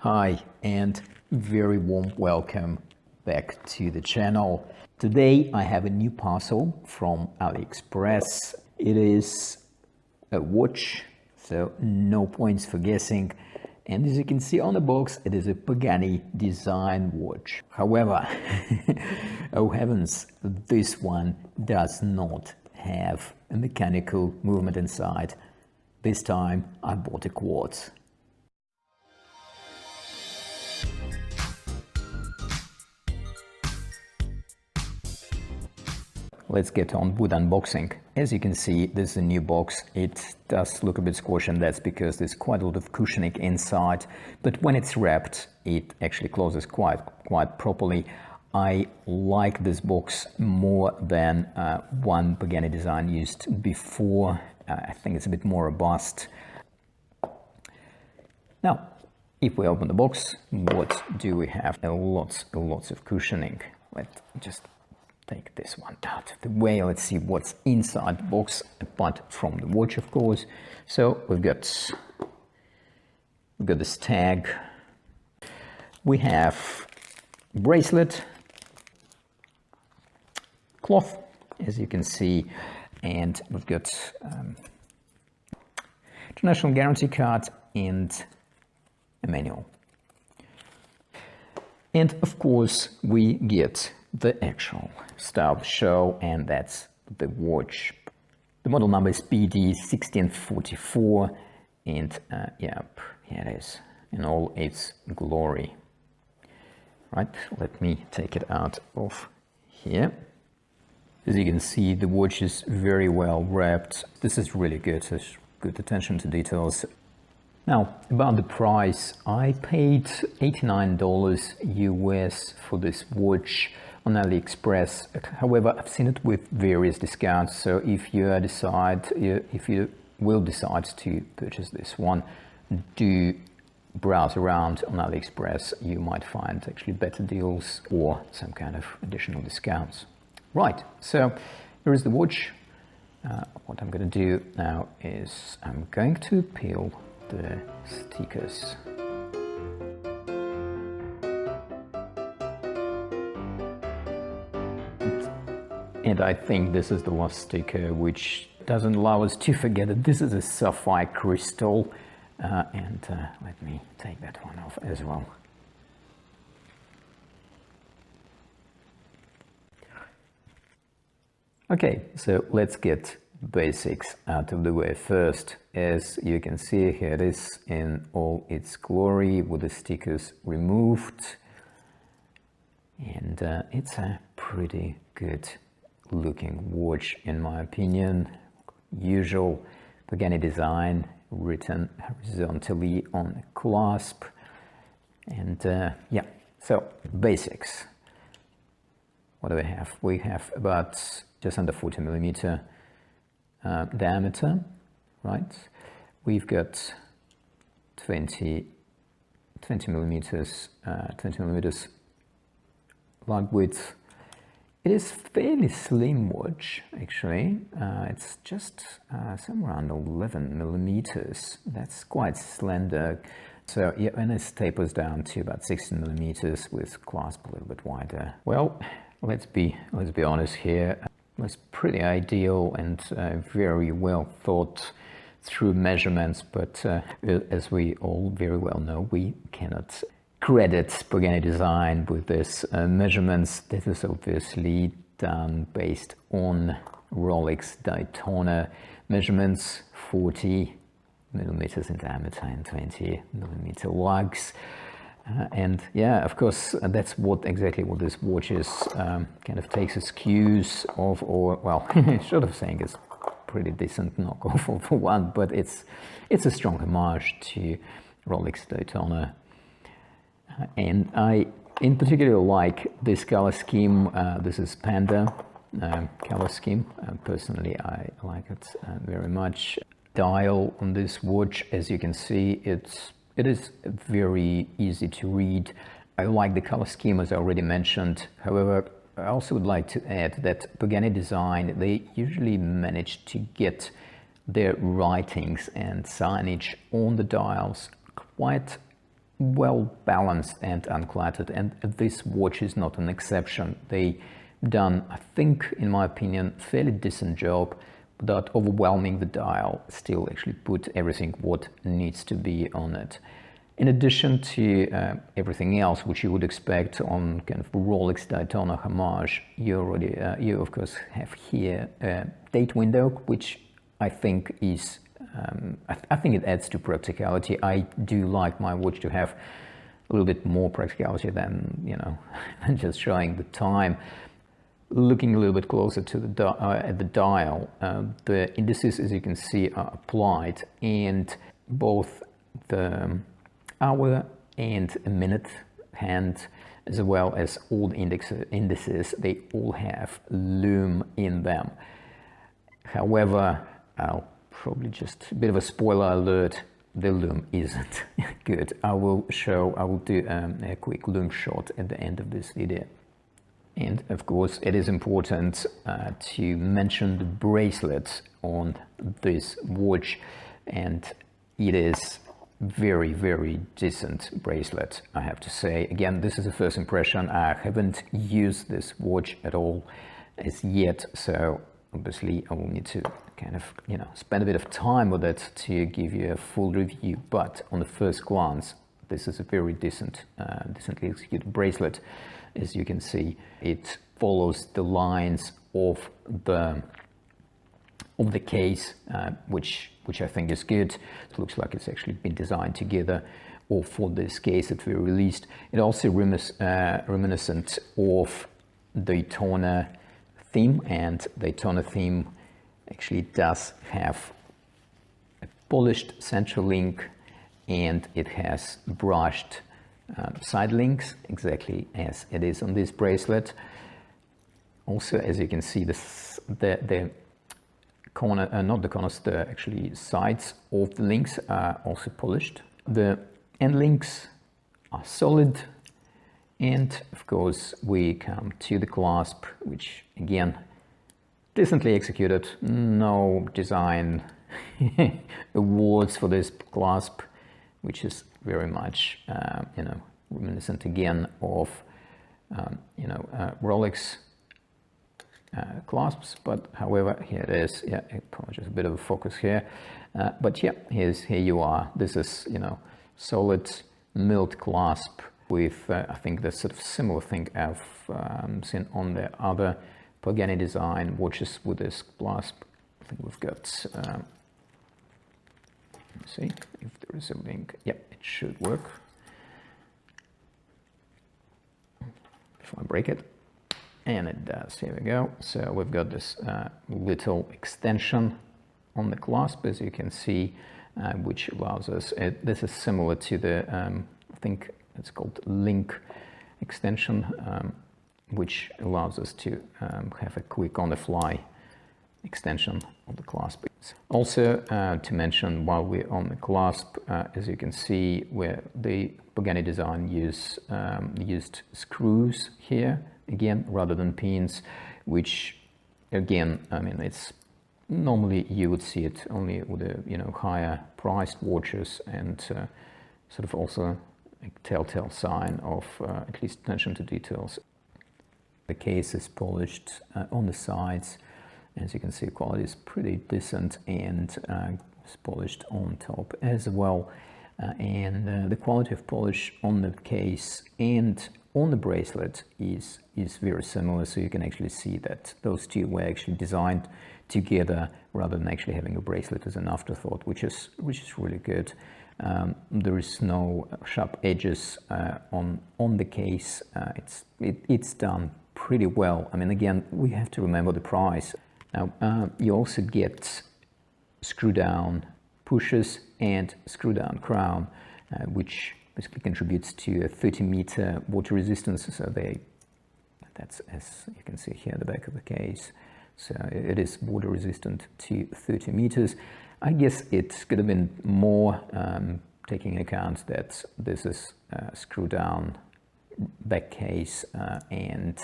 Hi and very warm welcome back to the channel. Today I have a new parcel from ALIEXPRESS. It is a watch, so no points for guessing. And as you can see on the box, it is a Pagani Design watch. However, oh heavens, this one does not have a mechanical movement inside. This time I bought a quartz. Let's get on with unboxing. As you can see, this is a new box. It does look a bit squashy, and that's because there's quite a lot of cushioning inside. But when it's wrapped, it actually closes quite properly. I like this box more than one Pagani Design used before. I think it's a bit more robust. Now, if we open the box, what do we have? Lots of cushioning. Let's just take this one out of the way. Let's see what's inside the box, apart from the watch, of course. So we've got this tag. We have bracelet, cloth, as you can see, and we've got international guarantee card and a manual. And of course we get the actual star of the show, and that's the watch. The model number is PD-1654, and yep, here it is in all its glory. Right, let me take it out of here. As you can see, the watch is very well wrapped. This is really good. There's good attention to details. Now, about the price, I paid $89 US for this watch on AliExpress. However, I've seen it with various discounts, so if you will decide to purchase this one, do browse around on AliExpress. You might find actually better deals or some kind of additional discounts. Right, so here is the watch. What I'm going to do now is I'm going to peel the stickers. And I think this is the last sticker, which doesn't allow us to forget that this is a sapphire crystal. Let me take that one off as well. Okay, so let's get basics out of the way first. As you can see, here it is in all its glory with the stickers removed. And it's a pretty good looking watch in my opinion. Usual Pagani design written horizontally on a clasp. And yeah, so basics. What do we have? We have about just under 40 millimeter diameter, right? We've got 20 millimeters lug width. It is fairly slim watch, actually. It's just somewhere around 11 millimeters. That's quite slender. So yeah, and it tapers down to about 16 millimeters with clasp a little bit wider. Well, let's be honest here. It was pretty ideal and very well thought through measurements, but as we all very well know, we cannot credit Pagani Design with this measurements. This is obviously done based on Rolex Daytona measurements, 40 millimeters in diameter and 20 millimeter lugs. And yeah, of course, that's exactly what this watch is. Kind of takes its cues of, or well, short of saying it's pretty decent knockoff of one, but it's a strong homage to Rolex Daytona. And I in particular like this color scheme. This is Panda color scheme. Personally, I like it very much. Dial on this watch, as you can see, it is very easy to read. I like the color scheme, as I already mentioned. However, I also would like to add that Pagani Design, they usually manage to get their writings and signage on the dials quite well balanced and uncluttered, and this watch is not an exception. They done, I think, in my opinion, fairly decent job without overwhelming the dial, still actually put everything what needs to be on it. In addition to everything else which you would expect on kind of Rolex Daytona homage, you of course have here a date window, which I think is I think it adds to practicality. I do like my watch to have a little bit more practicality than, you know, just showing the time. Looking a little bit closer to the at the dial, the indices, as you can see, are applied, and both the hour and a minute hand, as well as all the indices, they all have lume in them. However, I'll probably just a bit of a spoiler alert, the lume isn't good. I will do a quick lume shot at the end of this video. And of course, it is important to mention the bracelet on this watch, and it is very, very decent bracelet, I have to say. Again, this is a first impression. I haven't used this watch at all as yet, so obviously I will need to kind of, you know, spend a bit of time with it to give you a full review. But on the first glance, this is a very decently executed bracelet. As you can see, it follows the lines of the case, which I think is good. It looks like it's actually been designed together, or for this case at very least. It also reminiscent of Daytona theme, and Daytona theme actually does have a polished central link, and it has brushed side links, exactly as it is on this bracelet. Also, as you can see, the corner, not the corners, the actually sides of the links are also polished. The end links are solid, and of course we come to the clasp, which again, decently executed. No design awards for this clasp, which is very much, you know, reminiscent again of, you know, Rolex clasps. But however, here it is. Yeah, I apologize, a bit of a focus here. But yeah, here you are. This is, you know, solid milled clasp with, I think, the sort of similar thing I've seen on the other Pagani Design watches with this clasp. I think we've got. Let's see if there is a link. Yep, it should work. Before I break it. And it does. Here we go. So we've got this little extension on the clasp, as you can see, which allows us, this is similar to the, I think it's called link extension, which allows us to have a quick on-the-fly extension of the clasp. Also to mention, while we're on the clasp, as you can see, where the Pagani Design used screws here, again, rather than pins, which again, I mean, it's normally you would see it only with the, you know, higher priced watches, and sort of also a telltale sign of at least attention to details. The case is polished on the sides. As you can see, quality is pretty decent, and it's polished on top as well. And the quality of polish on the case and on the bracelet is very similar, so you can actually see that those two were actually designed together rather than actually having a bracelet as an afterthought, which is really good. There is no sharp edges on the case. It's done pretty well. I mean, again, we have to remember the price. Now, you also get screw down pushes and screw down crown, which basically contributes to a 30-meter water resistance. So that's, as you can see here at the back of the case. So it is water resistant to 30 meters. I guess it could have been more, taking into account that this is a screw down back case, and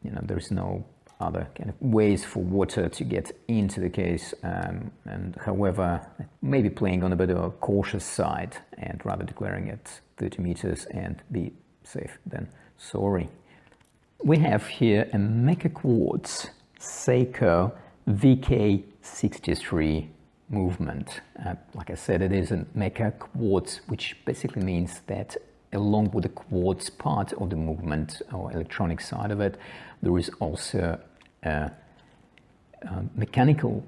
you know, there's no other kind of ways for water to get into the case, and however, maybe playing on a bit of a cautious side and rather declaring it 30 meters and be safe than sorry. We have here a meca quartz SEIKO VK63 movement. Like I said, it is a meca quartz, which basically means that along with the quartz part of the movement or electronic side of it, there is also a mechanical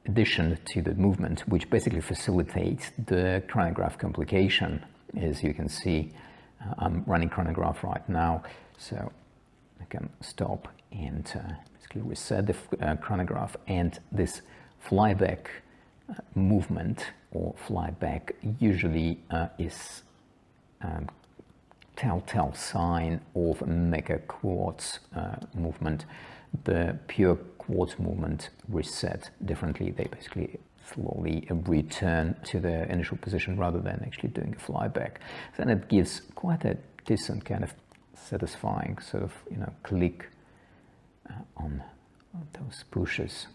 addition to the movement, which basically facilitates the chronograph complication. As you can see, I'm running chronograph right now, so I can stop and basically reset the chronograph, and this flyback movement or flyback usually is telltale sign of a meca quartz movement. The pure quartz movement reset differently. They basically slowly return to their initial position rather than actually doing a flyback. Then it gives quite a decent kind of satisfying sort of, you know, click on those pushes.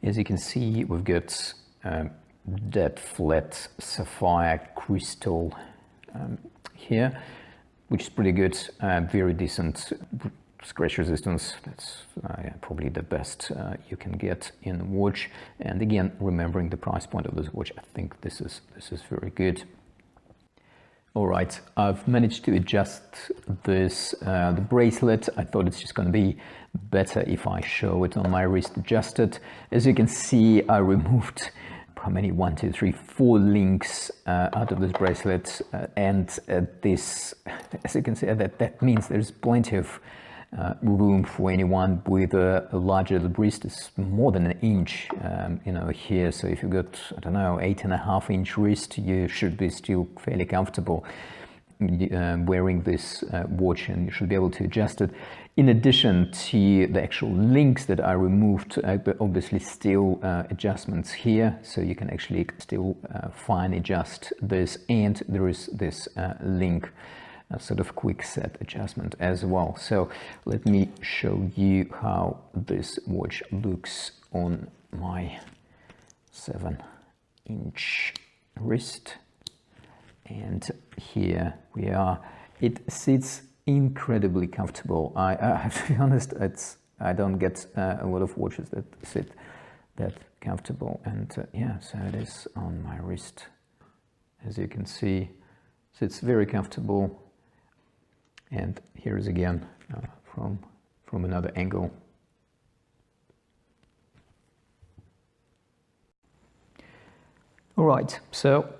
As you can see, we've got dead flat sapphire crystal here, which is pretty good, very decent scratch resistance. That's probably the best you can get in the watch. And again, remembering the price point of this watch, I think this is very good. All right, I've managed to adjust this the bracelet. I thought it's just going to be better if I show it on my wrist adjusted. As you can see, I removed how many? 1, 2, 3, 4 links out of this bracelet, and this, as you can see, that means there's plenty of room for anyone with a larger wrist. It's more than an inch, you know, here. So if you've got, I don't know, 8.5-inch wrist, you should be still fairly comfortable wearing this watch, and you should be able to adjust it. In addition to the actual links that I removed, obviously still adjustments here, so you can actually still fine adjust this, and there is this link sort of quick set adjustment as well. So let me show you how this watch looks on my 7-inch wrist. And here we are. It sits incredibly comfortable. I have to be honest, I don't get a lot of watches that sit that comfortable, and yeah, so it is on my wrist. As you can see, sits very comfortable. And here is again from another angle. All right, so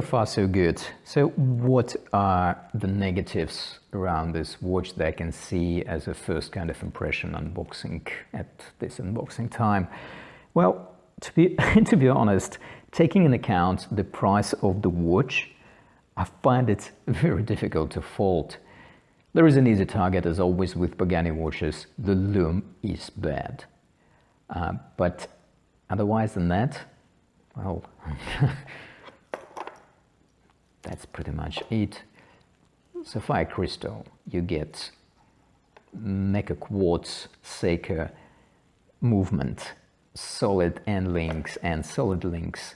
far so good. So what are the negatives around this watch that I can see as a first kind of impression unboxing at this unboxing time? Well, to be honest, taking into account the price of the watch, I find it very difficult to fault. There is an easy target, as always with Pagani watches. The lume is bad. But otherwise than that, well, that's pretty much it. Sapphire crystal, you get meca quartz SEIKO movement, solid end links and solid links,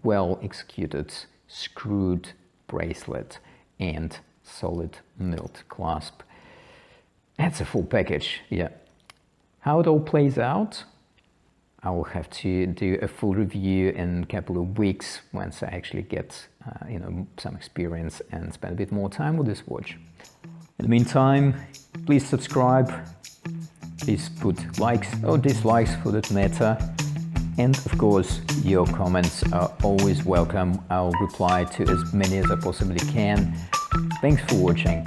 well executed screwed bracelet, and solid milled clasp. That's a full package, yeah. How it all plays out, I will have to do a full review in a couple of weeks once I actually get you know, some experience and spend a bit more time with this watch. In the meantime, please subscribe, please put likes or dislikes for that matter, and of course your comments are always welcome. I'll reply to as many as I possibly can. Thanks for watching.